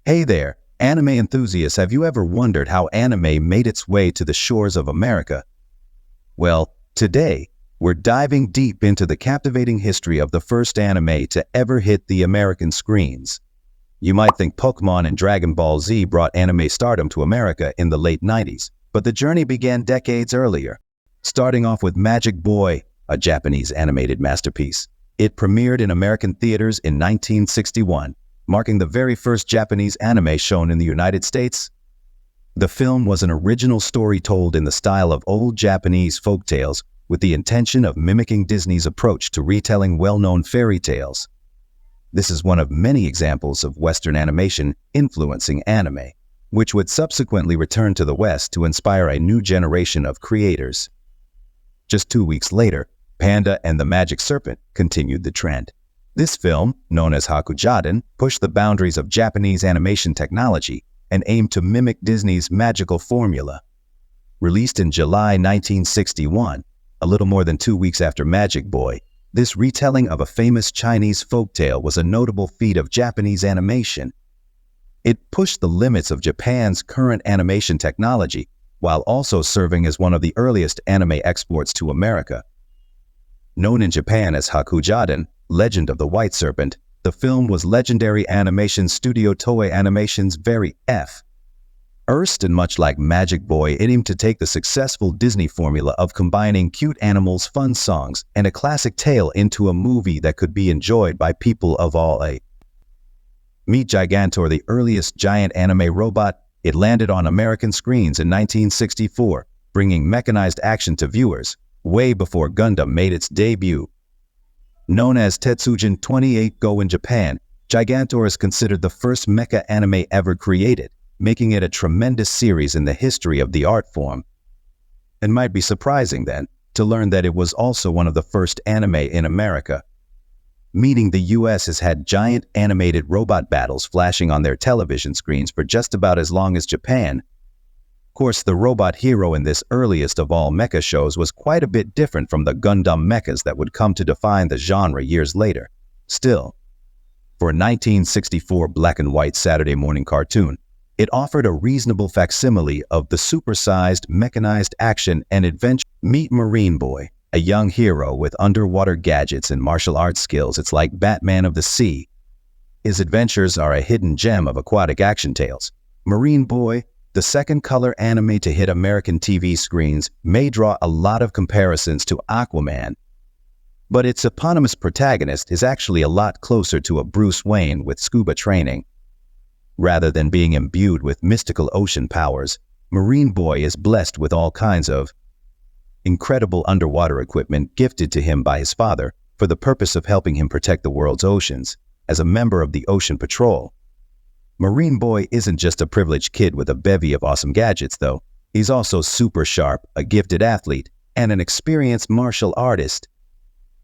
Hey there, anime enthusiasts, have you ever wondered how anime made its way to the shores of America? Well, today, we're diving deep into the captivating history of the first anime to ever hit the American screens. You might think Pokemon and Dragon Ball Z brought anime stardom to America in the late 90s, but the journey began decades earlier. Starting off with Magicboy, a Japanese animated masterpiece. It premiered in American theaters in 1961. Marking the very first Japanese anime shown in the United States. The film was an original story told in the style of old Japanese folk tales with the intention of mimicking Disney's approach to retelling well-known fairy tales. This is one of many examples of Western animation influencing anime, which would subsequently return to the West to inspire a new generation of creators. Just 2 weeks later, Panda and the Magic Serpent continued the trend. This film, known as Hakujaden, pushed the boundaries of Japanese animation technology and aimed to mimic Disney's magical formula. Released in July 1961, a little more than 2 weeks after Magicboy, this retelling of a famous Chinese folktale was a notable feat of Japanese animation. It pushed the limits of Japan's current animation technology while also serving as one of the earliest anime exports to America. Known in Japan as Hakujaden, Legend of the White Serpent, the film was legendary animation studio Toei Animation's very first, and much like Magicboy, it aimed to take the successful Disney formula of combining cute animals, fun songs, and a classic tale into a movie that could be enjoyed by people of all ages. Meet Gigantor, the earliest giant anime robot. It landed on American screens in 1964, bringing mechanized action to viewers, way before Gundam made its debut. Known as Tetsujin 28 Go in Japan, Gigantor is considered the first mecha anime ever created, making it a tremendous series in the history of the art form. It might be surprising, then, to learn that it was also one of the first anime in America. Meaning the US has had giant animated robot battles flashing on their television screens for just about as long as Japan. Of course, the robot hero in this earliest of all mecha shows was quite a bit different from the Gundam mechas that would come to define the genre years later. Still, for a 1964 black and white Saturday morning cartoon, it offered a reasonable facsimile of the supersized, mechanized action and adventure. Meet Marine Boy, a young hero with underwater gadgets and martial arts skills. It's like Batman of the sea. His adventures are a hidden gem of aquatic action tales. Marine Boy, the second color anime to hit American TV screens, may draw a lot of comparisons to Aquaman. But its eponymous protagonist is actually a lot closer to a Bruce Wayne with scuba training. Rather than being imbued with mystical ocean powers, Marine Boy is blessed with all kinds of incredible underwater equipment gifted to him by his father for the purpose of helping him protect the world's oceans. As a member of the Ocean Patrol, Marine Boy isn't just a privileged kid with a bevy of awesome gadgets, though. He's also super sharp, a gifted athlete, and an experienced martial artist.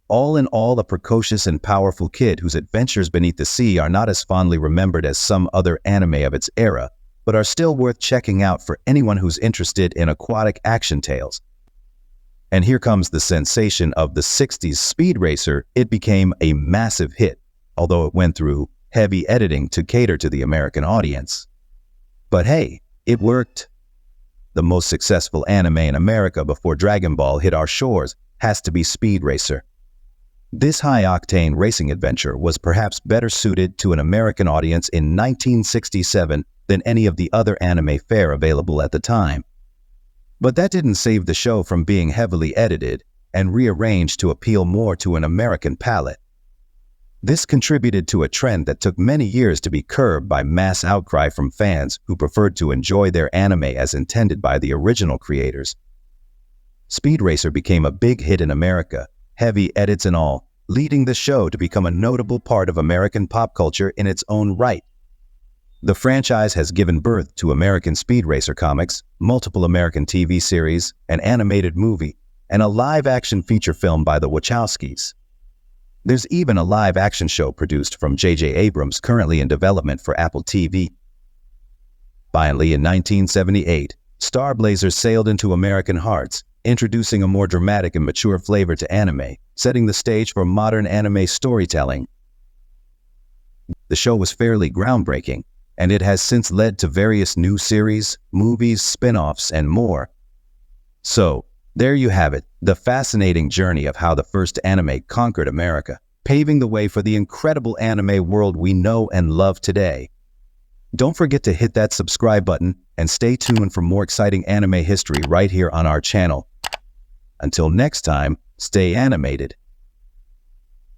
All in all, a precocious and powerful kid whose adventures beneath the sea are not as fondly remembered as some other anime of its era, but are still worth checking out for anyone who's interested in aquatic action tales. And here comes the sensation of the 60s, Speed Racer. It became a massive hit, although it went through heavy editing to cater to the American audience. But hey, it worked. The most successful anime in America before Dragon Ball hit our shores has to be Speed Racer. This high-octane racing adventure was perhaps better suited to an American audience in 1967 than any of the other anime fare available at the time. But that didn't save the show from being heavily edited and rearranged to appeal more to an American palate. This contributed to a trend that took many years to be curbed by mass outcry from fans who preferred to enjoy their anime as intended by the original creators. Speed Racer became a big hit in America, heavy edits and all, leading the show to become a notable part of American pop culture in its own right. The franchise has given birth to American Speed Racer comics, multiple American TV series, an animated movie, and a live-action feature film by the Wachowskis. There's even a live-action show produced from J.J. Abrams currently in development for Apple TV. Finally, in 1978, Star Blazers sailed into American hearts, introducing a more dramatic and mature flavor to anime, setting the stage for modern anime storytelling. The show was fairly groundbreaking, and it has since led to various new series, movies, spin-offs, and more. So, there you have it, the fascinating journey of how the first anime conquered America, paving the way for the incredible anime world we know and love today. Don't forget to hit that subscribe button and stay tuned for more exciting anime history right here on our channel. Until next time, stay animated.